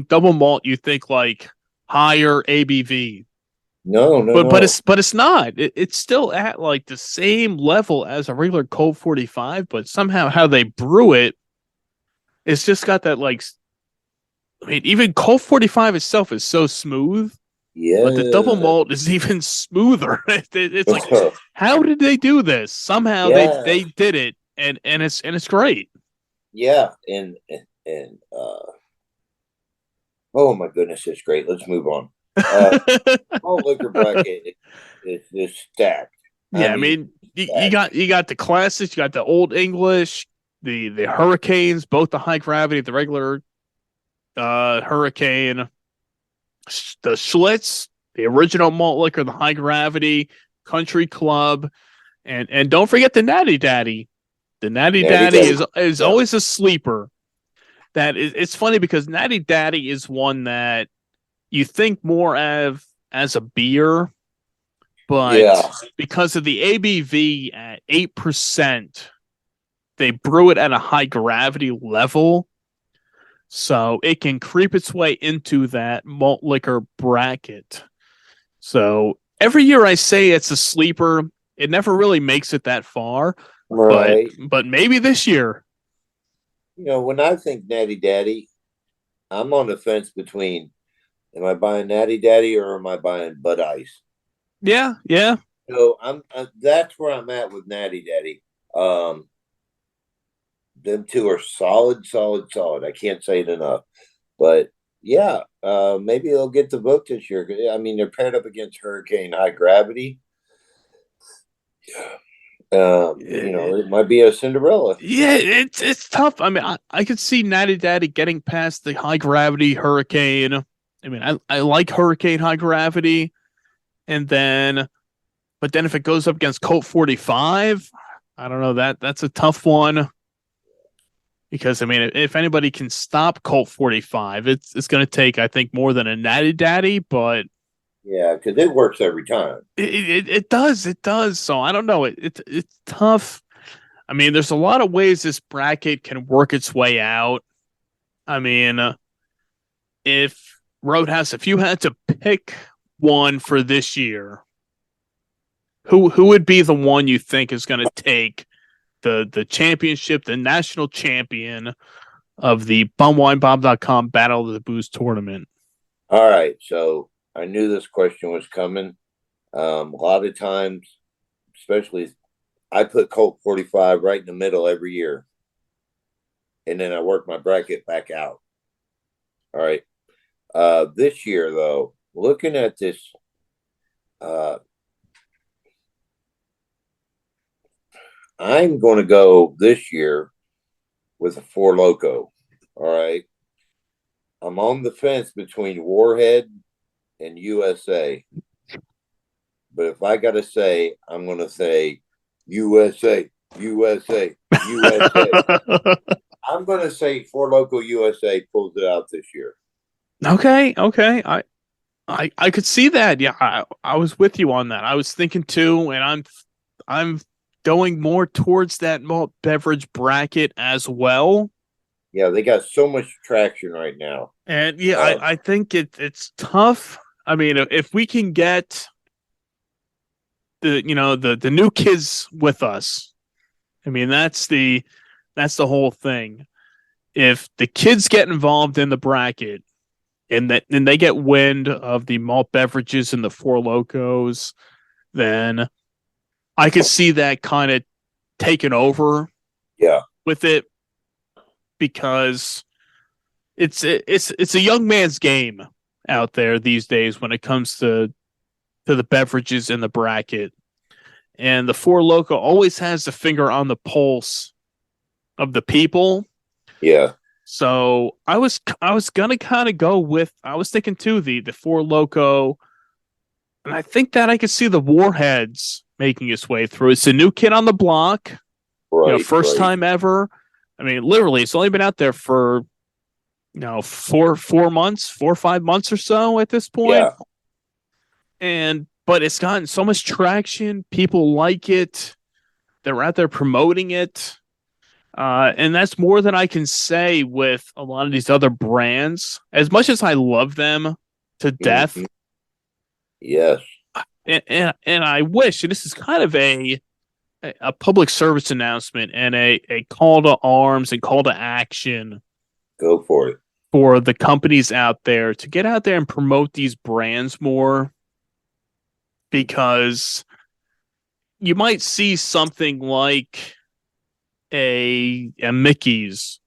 double malt, you think like higher ABV. No. But it's not. It's still at like the same level as a regular Colt 45, but somehow how they brew it, it's just got that like I mean, even Colt 45 itself is so smooth. Yeah. But the double malt is even smoother. It's like, how did they do this? Somehow they did it, and it's great. Yeah, and oh my goodness, it's great. Let's move on. Malt liquor bracket is stacked. Yeah, I mean you got the classics, you got the Old English, the Hurricanes, both the high gravity, the regular Hurricane, the Schlitz, the original malt liquor, the high gravity, Country Club, and don't forget the Natty Daddy. The Natty Daddy is always a sleeper. It's funny because Natty Daddy is one that you think more of as a beer, but because of the ABV at 8%, they brew it at a high gravity level. So it can creep its way into that malt liquor bracket. So every year I say it's a sleeper. It never really makes it that far. Right. But maybe this year. You know, when I think Natty Daddy, I'm on the fence between, am I buying Natty Daddy or am I buying Bud Ice? Yeah. So that's where I'm at with Natty Daddy. Them two are solid. I can't say it enough. But yeah, maybe they'll get the vote this year. I mean, they're paired up against Hurricane High Gravity. You know, it might be a Cinderella. Yeah, it's tough. I mean, I could see Natty Daddy getting past the high gravity Hurricane. I mean, I like Hurricane High Gravity, but then if it goes up against Colt 45, I don't know, that's a tough one. Because I mean, if anybody can stop Colt 45, it's going to take, I think, more than a Natty Daddy, but yeah, because it works every time. It does. So I don't know. It's tough. I mean, there's a lot of ways this bracket can work its way out. I mean, if Roadhouse, if you had to pick one for this year, who would be the one you think is going to take the championship, the national champion of the BumWineBob.com Battle of the Booze tournament? All right, so I knew this question was coming. A lot of times, especially, I put Colt 45 right in the middle every year. And then I work my bracket back out. All right. This year, though, looking at this, I'm going to go this year with a Four Loko. All right. I'm on the fence between Warhead and USA. But if I got to say, I'm going to say USA. I'm going to say Four Loko USA pulls it out this year. Okay. I could see that. Yeah, I was with you on that. I was thinking too, and I'm going more towards that malt beverage bracket as well. Yeah, they got so much traction right now. And yeah, I think it's tough. I mean, if we can get the new kids with us, I mean, that's the whole thing. If the kids get involved in the bracket and they get wind of the malt beverages and the Four Lokos, then I could see that kind of taking over. Yeah. With it, because it's a young man's game out there these days when it comes to the beverages in the bracket. And the Four Loko always has the finger on the pulse of the people. Yeah. So I was gonna kind of go with, I was thinking too, the Four Loko, and I think that I could see the Warheads making its way through. It's a new kid on the block, right? First time ever. I mean, literally, it's only been out there for 4 months, 4 or 5 months or so at this point. Yeah. But it's gotten so much traction. People like it. They're out there promoting it. And that's more than I can say with a lot of these other brands. As much as I love them to death. Yes. And I wish, and this is kind of a public service announcement and a call to arms and call to action. Go for it. for the companies out there to get out there and promote these brands more, because you might see something like a Mickey's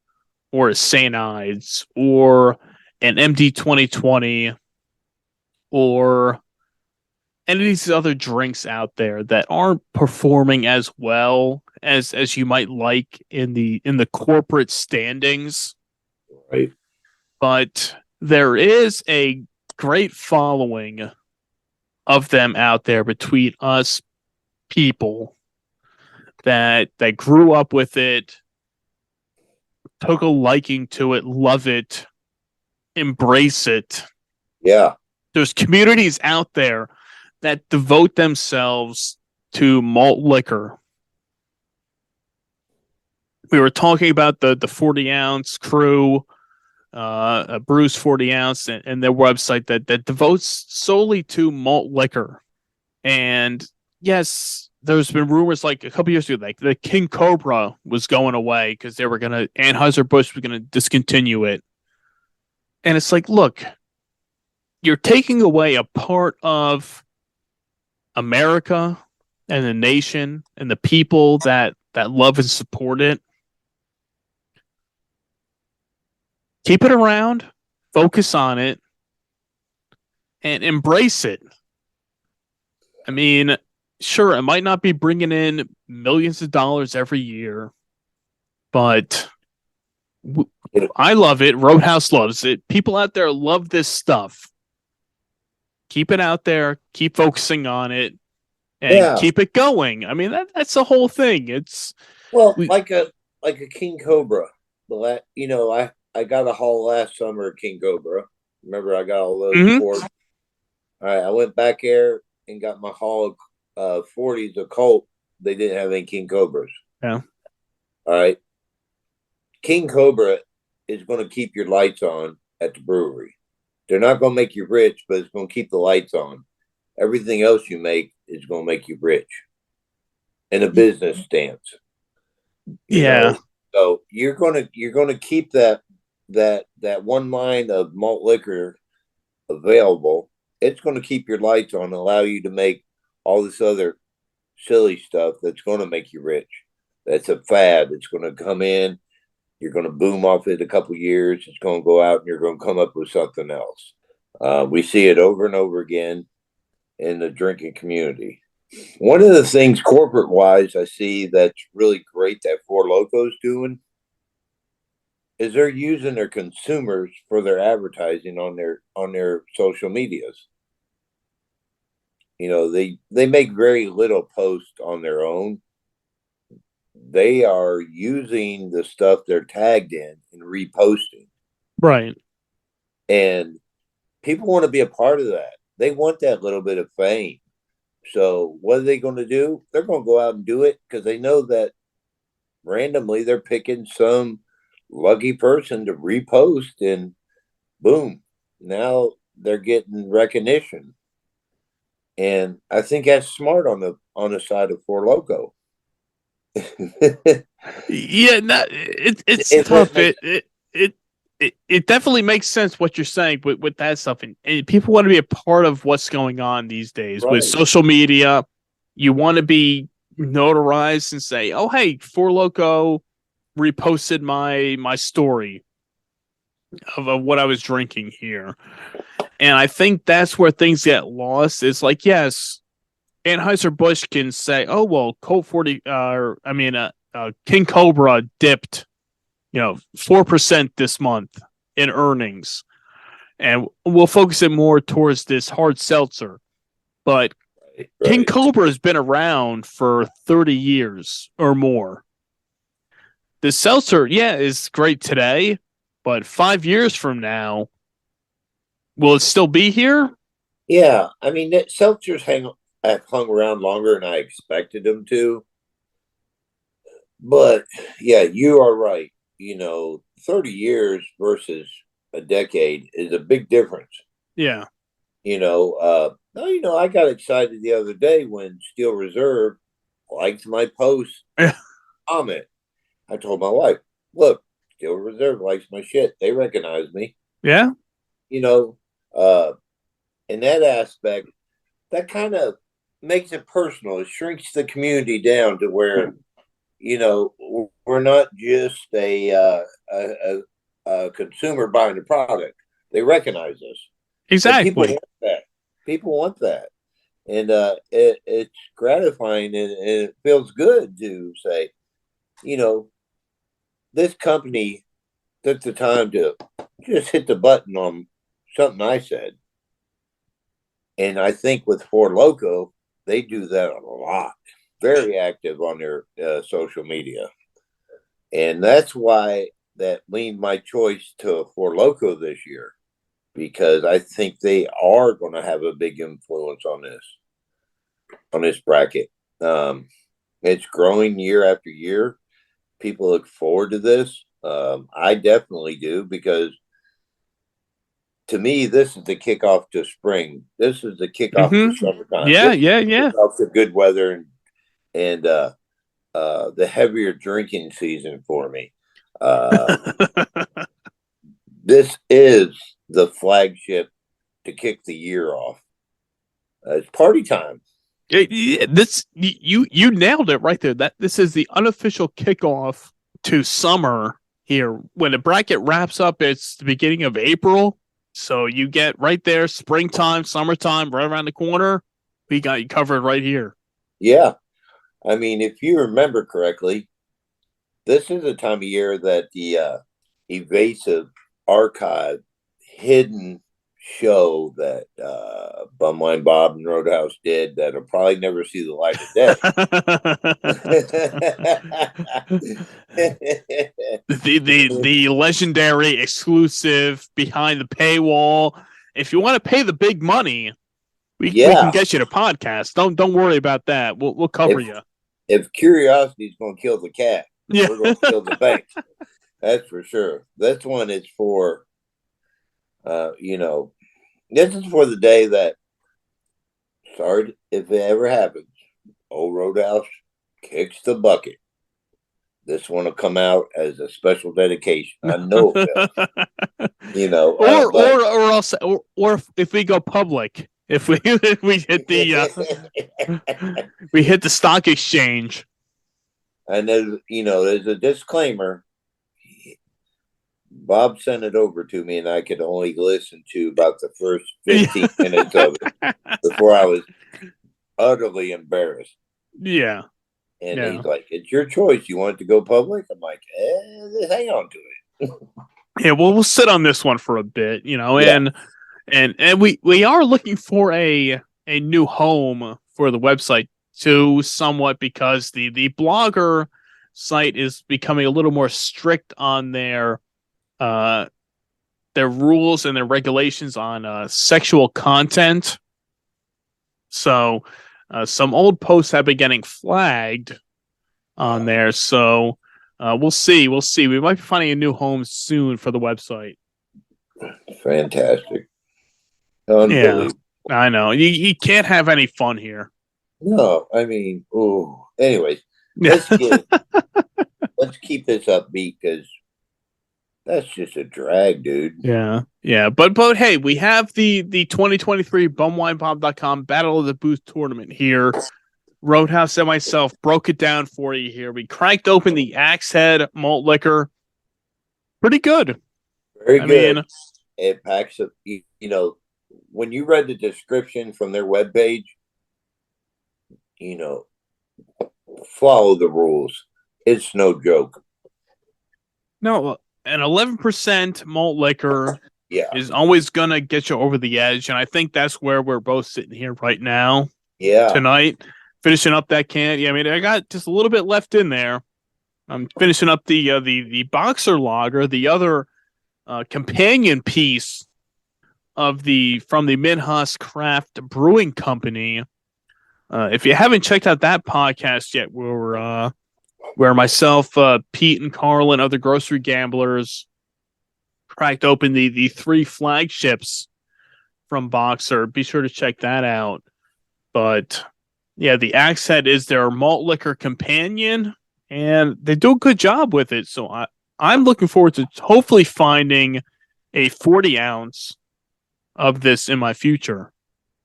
or a St. Ides or an MD 2020 or any of these other drinks out there that aren't performing as well as you might like in the corporate standings. Right. But there is a great following of them out there between us people that grew up with it, took a liking to it, love it, embrace it. Yeah. There's communities out there that devote themselves to malt liquor. We were talking about the 40 ounce crew, Brews 40 ounce, and their website that devotes solely to malt liquor. And yes, there's been rumors like a couple years ago, like the King Cobra was going away because they were Anheuser-Busch was gonna discontinue it. And it's like, look, you're taking away a part of America and the nation and the people that love and support it. Keep it around, focus on it, and embrace it. I mean, sure, it might not be bringing in millions of dollars every year, but I love it. Roadhouse loves it. People out there love this stuff. Keep it out there. Keep focusing on it, and keep it going. I mean, that's the whole thing. It's like a King Cobra. I got a haul last summer at King Cobra. Remember, I got all those four. All right, I went back there and got my haul of 40s of Colt. They didn't have any King Cobras. Yeah. All right. King Cobra is going to keep your lights on at the brewery. They're not going to make you rich, but it's going to keep the lights on. Everything else you make is going to make you rich in a business stance. You know? So you're going to keep that one line of malt liquor available. It's going to keep your lights on and allow you to make all this other silly stuff that's going to make you rich. That's a fad. It's going to come in. You're going to boom off it a couple of years. It's going to go out and you're going to come up with something else. We see it over and over again in the drinking community. One of the things corporate-wise I see that's really great that Four Loko's doing is they're using their consumers for their advertising on their social medias. You know, they make very little posts on their own. They are using the stuff they're tagged in and reposting. Right. And people want to be a part of that. They want that little bit of fame. So what are they going to do? They're going to go out and do it because they know that randomly they're picking some lucky person to repost, and boom, now they're getting recognition. And I think that's smart on the side of Four Loko. Yeah, it's tough. It definitely makes sense what you're saying with that stuff, and people want to be a part of what's going on these days with social media. You want to be notarized and say, "Oh, hey, Four Loko reposted my story of what I was drinking here," and I think that's where things get lost. It's like, yes, Anheuser-Busch can say, "Oh, well, Colt 40, King Cobra dipped, 4% this month in earnings, and we'll focus it more towards this hard seltzer." But King Cobra has been around for 30 years or more. The seltzer, is great today, but 5 years from now, will it still be here? Yeah, I mean, seltzers have hung around longer than I expected them to. But yeah, you are right. 30 years versus a decade is a big difference. Yeah. I got excited the other day when Steel Reserve liked my post comment. I told my wife, look, Steel Reserve likes my shit. They recognize me. Yeah. You know, uh, in that aspect, that kind of makes it personal. It shrinks the community down to where, we're not just a consumer buying the product. They recognize us, and people Exactly. want that. People want that, and it's gratifying, and it feels good to say, you know, this company took the time to just hit the button on something I said. And I think with Ford Loko, they do that a lot. Very active on their social media. And that's why that leaned my choice to Ford Loko this year, because I think they are going to have a big influence on this bracket. It's growing year after year. People look forward to this. I definitely do, because to me, this is the kickoff to spring. This is the kickoff to summertime. Yeah, This is yeah, the yeah. kickoff to good weather and the heavier drinking season for me. This is the flagship to kick the year off. It's party time. This you nailed it right there. That this is the unofficial kickoff to summer here. When the bracket wraps up, it's the beginning of April. So you get right there, springtime, summertime, right around the corner. We got you covered right here. Yeah. I mean, if you remember correctly, this is the time of year that the evasive archive hidden show that Bumwine Bob and Roadhouse did that'll probably never see the light of day. the legendary exclusive behind the paywall. If you want to pay the big money, we can get you to podcast. Don't worry about that. We'll cover you. If curiosity is going to kill the cat, yeah. we're going to kill the bank. That's for sure. This one is for, this is for the day that, sorry if it ever happens, old Roadhouse kicks the bucket. This one will come out as a special dedication. I know it will. Or if we go public, if we hit the we hit the stock exchange. And there's a disclaimer. Bob sent it over to me, and I could only listen to about the first 15 minutes of it before I was utterly embarrassed. Yeah. And he's like, "It's your choice. You want it to go public?" I'm like, hang on to it. Yeah, well, we'll sit on this one for a bit, and we are looking for a new home for the website too, somewhat, because the blogger site is becoming a little more strict on their rules and their regulations on sexual content. So some old posts have been getting flagged on there. So we'll see. We might be finding a new home soon for the website. Fantastic. Yeah, I know. You can't have any fun here. No, I mean, anyways, let's keep this upbeat, because that's just a drag, dude. Yeah. But hey, we have the 2023 BumWineBob.com Battle of the Booth tournament here. Roadhouse and myself broke it down for you here. We cranked open the HEAD Malt Liquor. Pretty good. Very good. It packs up, when you read the description from their webpage, follow the rules. It's no joke. No, an 11% malt liquor is always going to get you over the edge. And I think that's where we're both sitting here right now. Yeah. Tonight, finishing up that can. Yeah, I mean, I got just a little bit left in there. I'm finishing up the Boxer Lager, the other companion piece from the Minhas Craft Brewing Company. If you haven't checked out that podcast yet, where myself, Pete, and Carl, and other grocery gamblers cracked open the three flagships from Boxer, be sure to check that out. But yeah, the Axe Head is their malt liquor companion, and they do a good job with it. So I'm looking forward to hopefully finding a 40 ounce of this in my future.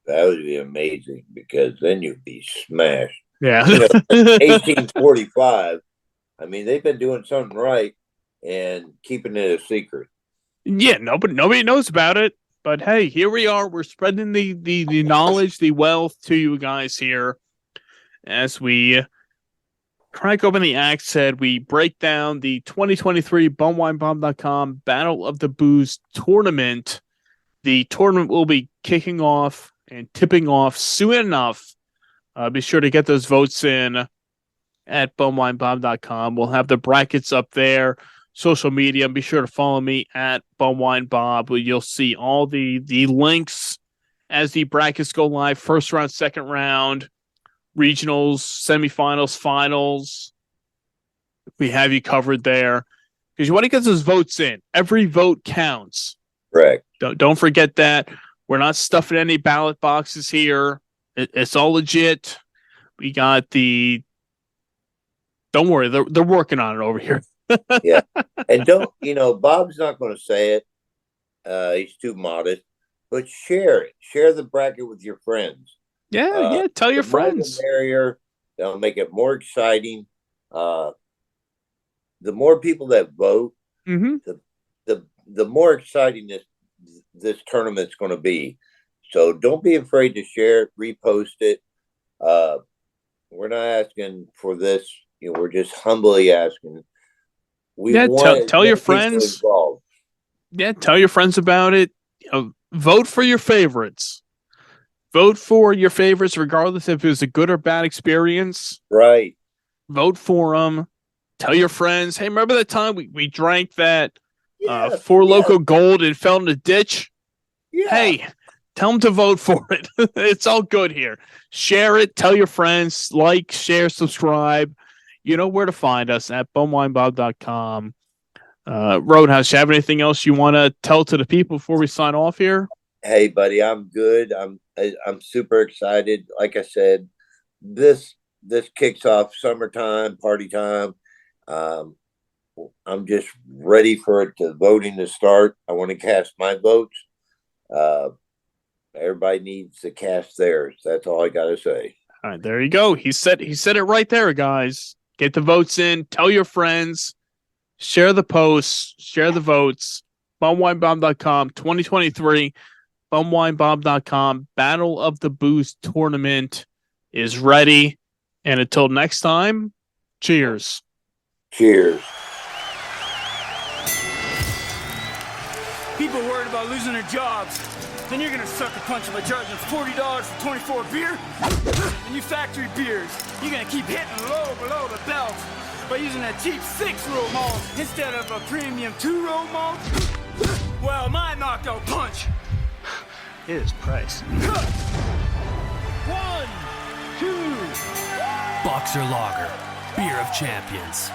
That would be amazing because then you'd be smashed. Yeah. 1845. I mean, they've been doing something right and keeping it a secret. Yeah, nobody knows about it. But hey, here we are. We're spreading the knowledge, the wealth to you guys here as we crack open the axe head. We break down the 2023 BumWineBomb.com Battle of the Booze tournament. The tournament will be kicking off and tipping off soon enough. Be sure to get those votes in at BumWineBomb.com. We'll have the brackets up there. Social media. Be sure to follow me at BumWineBob, where you'll see all the links as the brackets go live. First round, second round, regionals, semifinals, finals. We have you covered there because you want to get those votes in. Every vote counts. Correct. Don't forget that. We're not stuffing any ballot boxes here. It's all legit. We got the. Don't worry, they're working on it over here. Yeah, and Bob's not going to say it. He's too modest, but share it. Share the bracket with your friends. Yeah. Tell your friends. The merrier. They'll make it more exciting. The more people that vote, the more exciting this tournament's going to be. So don't be afraid to share it, repost it. We're not asking for this. We're just humbly asking. Tell your friends. Yeah, tell your friends about it. Vote for your favorites. Vote for your favorites, regardless if it was a good or bad experience. Right. Vote for them. Tell your friends. Hey, remember that time we drank that Four Loko Gold and fell in the ditch? Yeah. Hey, tell them to vote for it. It's all good here. Share it. Tell your friends. Like, share, subscribe. You know where to find us at BumWineBomb.com. Roadhouse, you have anything else you want to tell to the people before we sign off here? Hey, buddy, I'm good. I'm super excited. Like I said, this kicks off summertime, party time. I'm just ready for voting to start. I want to cast my votes. Everybody needs to cast theirs. That's all I got to say. All right, there you go. He said it right there, guys. Get the votes in. Tell your friends. Share the posts. Share the votes. BumWineBomb.com 2023. BumWineBomb.com Battle of the Booze tournament is ready. And until next time, cheers. Cheers. People worried about losing their jobs. Then you're gonna suck a punch by charging $40 for 24 beer? And you factory beers, you're gonna keep hitting low below the belt by using that cheap 6-row malt instead of a premium 2-row malt? Well, my knockout punch is price. 1, 2. Boxer Lager, beer of champions.